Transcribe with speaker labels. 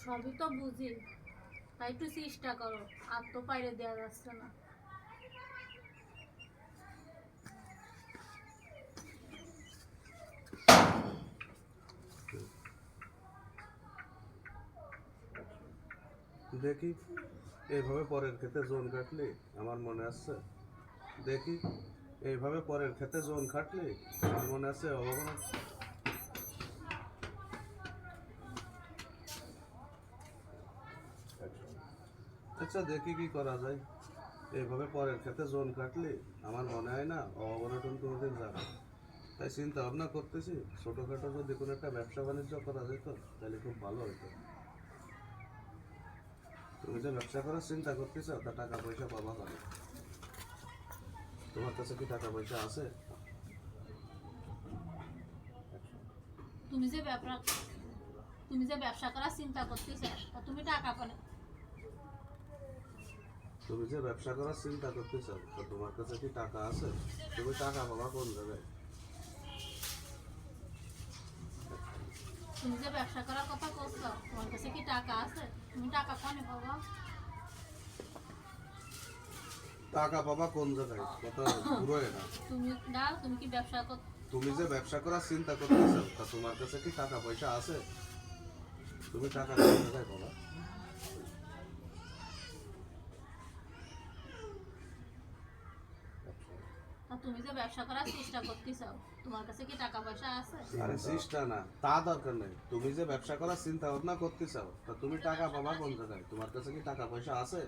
Speaker 1: সবই তো বুঝি, তাই একটু চেষ্টা করো। আর তো বাইরে দেওয়া যাচ্ছে না।
Speaker 2: দেখি এইভাবে পরের ক্ষেতে জোন কাটলে আমার মনে আছে, দেখি এইভাবে পরের ক্ষেতে জোন কাটলে আমার মনে আছে অবগণ। আচ্ছা দেখি কি করা যায়। এইভাবে পরের ক্ষেতে জোন কাটলে আমার মনে হয় না অবনটন কোনোদিন যাবে। তাই চিন্তা ভাবনা করতেছি ছোটোখাটো যদি কোনো একটা ব্যবসা বাণিজ্য করা যেত তাহলে খুব ভালো হতো। তুমি যে ব্যবসা করার চিন্তা করতেছো তা টাকা পয়সা পাবা কেন? তোমার কাছে কি টাকা পয়সা আছে?
Speaker 1: তুমি যে ব্যবসা তুমি যে ব্যবসা করার চিন্তা করতেছ, তা তুমি টাকা পালে।
Speaker 2: তুমি যে ব্যবসা করার চিন্তা করতেছো তা তোমার কাছে কি টাকা আছে? তুমি টাকা পাবা কোন জায়গায়?
Speaker 1: তুমি যে ব্যবসা করার কথা করছো, তোমার কাছে কি টাকা আছে? তুমি টাকা কোনে পাবা?
Speaker 2: টাকা পাবা কোন জায়গায়? কথা ঘুরোয় না।
Speaker 1: তুমি কি ব্যবসা কর?
Speaker 2: তুমি যে ব্যবসা করার চিন্তা করতেছো তা তোমার কাছে কি টাকা পয়সা আছে? তুমি টাকা কোন জায়গায় পাবা?
Speaker 1: তুমি যে ব্যবসা করার চেষ্টা করতেছ, তোমার কাছে কি টাকা পয়সা আছে?
Speaker 2: আরে চেষ্টা না তা দরকার নেই, তুমি যে ব্যবসা করার চিন্তা ভাবনা করতেছো তা তুমি টাকা পাবা কোন জায়গায়? তোমার কাছে কি টাকা পয়সা আছে?